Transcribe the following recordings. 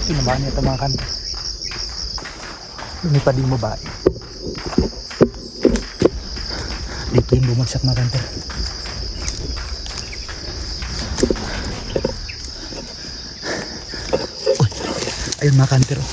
Tinamaan niya ito mga kanter. Lumipad yung babae. Dito yung bumagsak mga kanter. Uy, ayun mga kanter oh.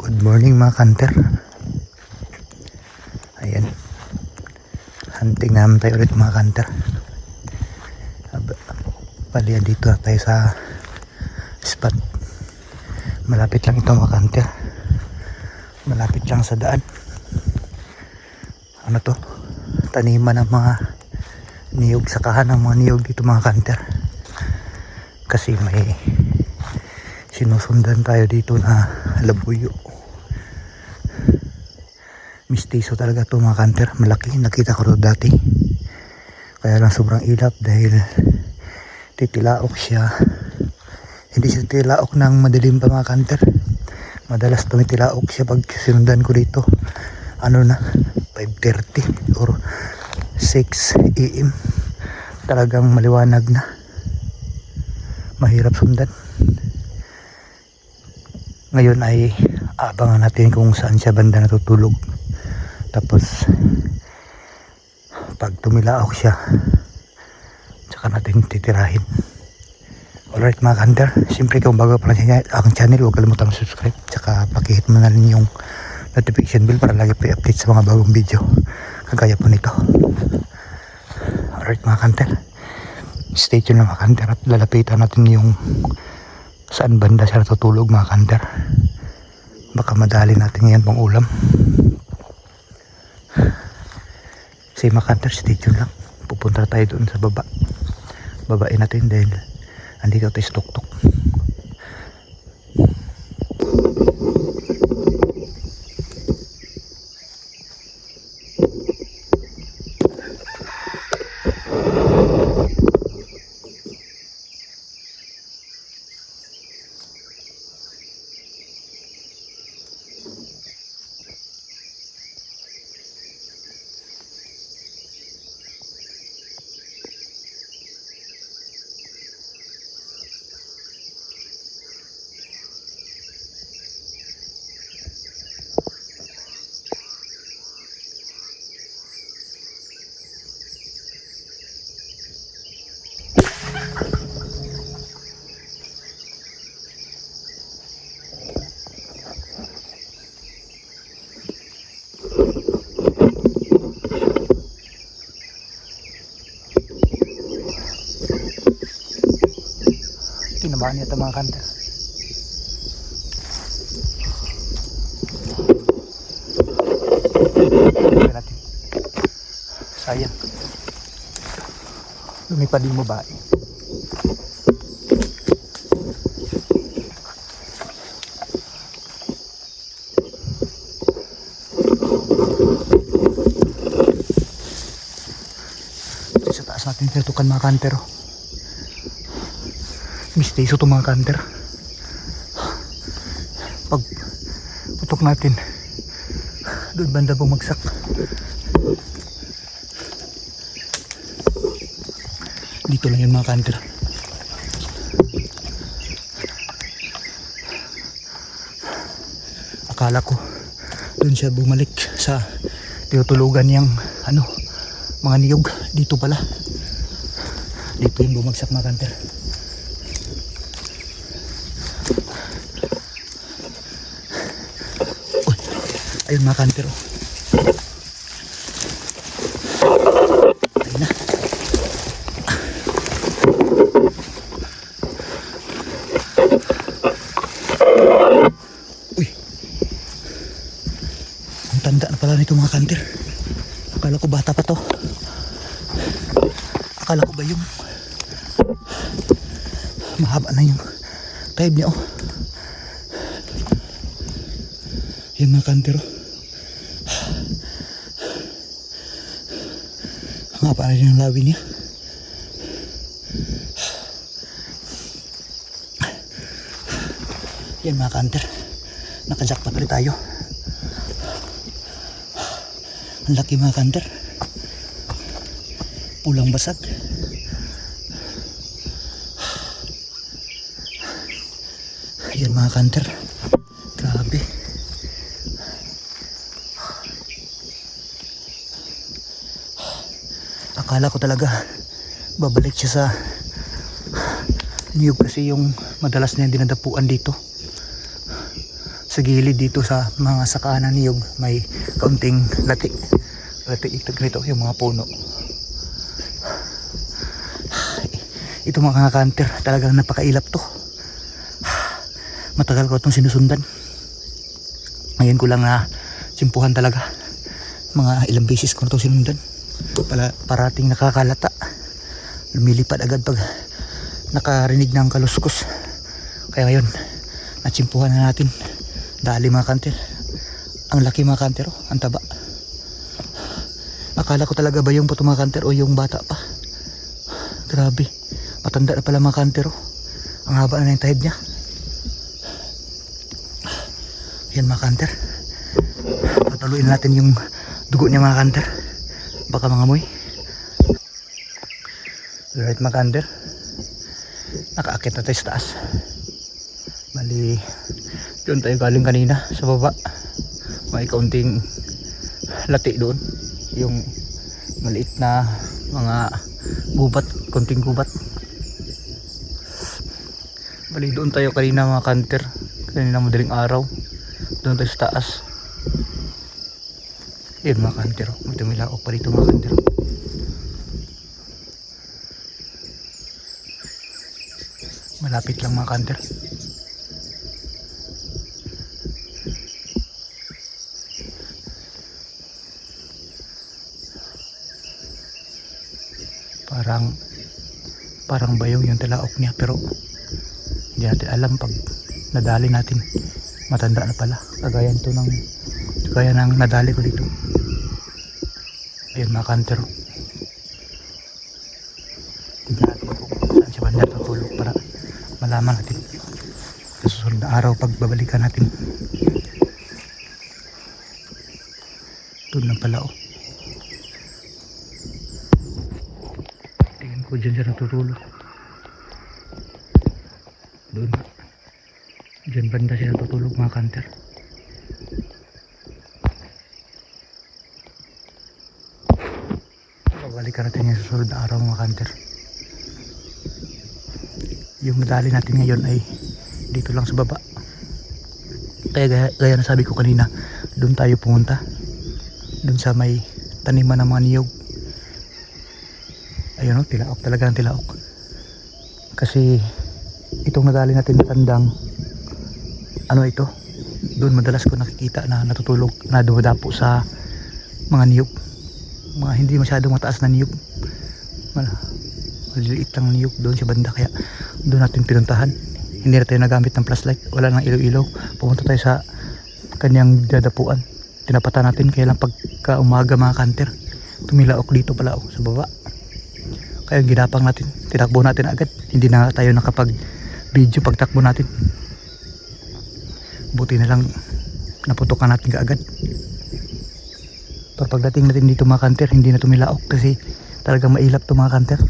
Good morning mga kanter. Ayan, hunting naman tayo ulit mga kanter. Paliya dito tayo sa spot. Malapit lang ito mga kanter. Malapit lang sa daan. Ano to? Taniman ng mga niyog, sakahan ng mga niyog dito mga kanter. Kasi may sinusundan tayo dito na labuyo. Mistiso talaga to mga kanter. Malaki, nakita ko to dati. Kaya lang sobrang ilap dahil titilaok siya. Hindi siya titilaok ng madilim pa mga kanter. Madalas tumitilaok siya pag sinundan ko dito. Ano na, 5:30 or 6 AM. Talagang maliwanag na. Mahirap sundan. Ngayon ay abangan natin kung saan siya banda natutulog. Tapos pag tumilaok siya, tsaka natin titirahin. Alright mga kanter, siyempre kung bago pa lang sa aking channel, huwag kalimutan subscribe. Tsaka pakihit mo na rin yung notification bell para lagi pa i-update sa mga bagong video kagaya po nito. Alright mga kanter, stay tuned na mga kanter at lalapitan natin yung saan banda siya natutulog mga kanter. Baka madali natin ngayon pang ulam. Say mga kanter, stay tuned lang. Pupunta tayo doon sa baba. Babain natin dahil andito tayo sa tuktok. Haba niya ito mga kanter. Natin. Sayang. Lumipad yung babae. Sa taas natin tinutukan mga kanter. Mistiso ito mga kanter. Pag putok natin, doon banda bumagsak. Dito lang yun mga kanter. Akala ko doon siya bumalik sa tinutulugan niyang mga niyog. Dito pala. Dito yung bumagsak mga kanter. Uy, ayun mga kanter. Ayun na. Uy, ang tanda na pala nito mga kanter. Akala ko bata pa to. Akala ko ba yung mahaba na yung type niya. Yan mga kanter. Ang haba na rin ang lawi niya. Yan mga kanter. Naka-jackpot ulit tayo. Ang laki mga kanter. Pulang basag. Yan mga kanter. Grabe. Akala ko talaga babalik siya sa niyog kasi yung madalas na yung dinadapuan dito. Sa gilid dito sa mga sakahan ng niyog may kaunting lati. Lati-itag nito yung mga puno. Ito mga kanter, talagang napakailap to. Matagal ko itong sinusundan. Ngayon ko lang na simpuhan talaga. Mga ilang beses ko na itong sinundan. Parating nakakalata. Lumilipad agad pag nakarinig ng kaluskos. Kaya ngayon, natsimpuhan na natin. Dali mga kanter. Ang laki mga kanter, ang taba. Akala ko talaga ba yung puto mga kanter o yung bata pa. Grabe. Matanda na pala mga kanter. Ang haba na yung tahid niya. Yan mga kanter. Patuloyin natin yung dugo niya mga kanter. Baka mangamoy. Alright mga kanter. Nakaakit na tayo sa taas. Bali, doon tayo galing kanina sa baba. May kaunting lati doon. Yung maliit na mga gubat, kaunting gubat. Bali, doon tayo kanina mga kanter. Kanina madaling araw. Doon tayo sa taas. Yan mga kanter. May tumilaok pa dito mga kanter. Malapit lang mga kanter. Parang bayaw yung tilaok niya pero hindi natin alam pag nadali natin. Matanda na pala. Kagaya ng nadali ko dito. Ayun mga kanter. Tignan natin kung saan siya banda tutulog para malaman natin sa susunod na araw pag babalikan natin. Doon lang pala tingin ko dyan siya natutulog. Doon dyan banda siya natutulog mga kanter. Babalikan natin yung susunod na araw mga kanter. Yung nadali natin ngayon ay dito lang sa baba. Kaya gaya na sabi ko kanina, doon tayo pumunta. Doon sa may taniman ng mga niyog. Ayun o, tilaok talaga ang tilaok. Kasi itong nadali natin na tandang, ano ito, doon madalas ko nakikita na natutulog, na dumadapo sa mga niyog, mga hindi masyadong mataas na niyog, maliliit lang niyog doon sa banda. Kaya doon natin pinuntahan. Hindi na tayo nagamit ng flashlight, wala nang ilaw-ilaw. Pumunta tayo sa kanyang dadapuan, tinapatan natin. Kaya lang pagka umaga mga kanter, tumilaok dito pala sa baba. Kaya ginapang natin, tinakbo natin agad. Hindi na tayo nakapag video pagtakbo natin. Buti na lang naputokan natin kaagad. Pero pagdating natin dito mga kanter, hindi na tumilaok kasi talagang mailap to mga kanter.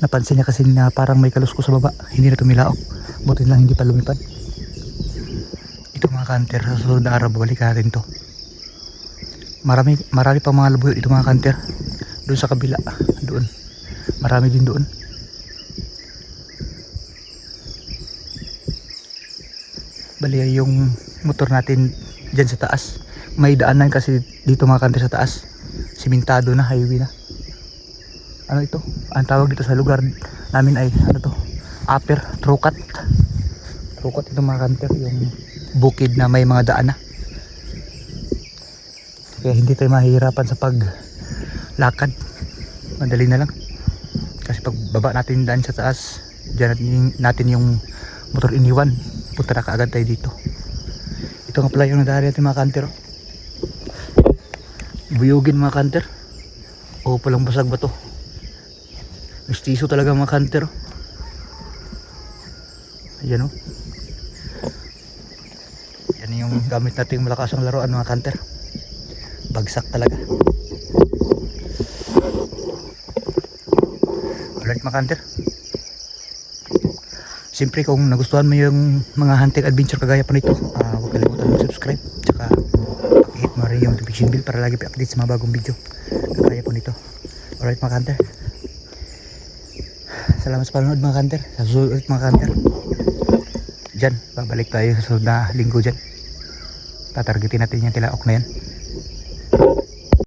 Napansin niya kasi na parang may kalusko sa baba, hindi na tumilaok. Buti na lang hindi pa lumipad. Ito mga kanter, sa susunod na araw babalik natin to. Marami pa mga labuyo ito mga kanter. Doon sa kabila, doon. Marami din doon. Bali yung motor natin dyan sa taas, may daanan kasi dito mga kanter sa taas, simentado na, highway na. Ano ito? Ang tawag dito sa lugar namin ay ano to? Upper Trukat. Trukat ito mga kanter, yung bukid na may mga daan na. Kaya hindi tayo mahihirapan sa paglakad. Madali na lang. Kasi pag baba natin daan sa taas, dyan natin yung motor iniwan, punta na kaagad tayo dito. Ito nga pala yung nadari natin mga kanter. Buyugin mga kanter. O palang basag ba to? Mistiso talaga mga kanter. Ayan o. Yan yung gamit natin malakas ang laruan mga kanter. Bagsak talaga. Alright mga kanter. Siyempre kung nagustuhan mo yung mga hunting adventure kagaya pa nito, huwag kalimutan mag-subscribe. Tsaka pakihit mo rin yung notification bell para lagi pa-update sa mga bagong video kagaya po nito. Alright mga kanter. Salamat sa panonood mga kanter. Sa susunod mga kanter, dyan, babalik tayo sa susunod na linggo dyan. Tatargetin natin yung tilaok na yan.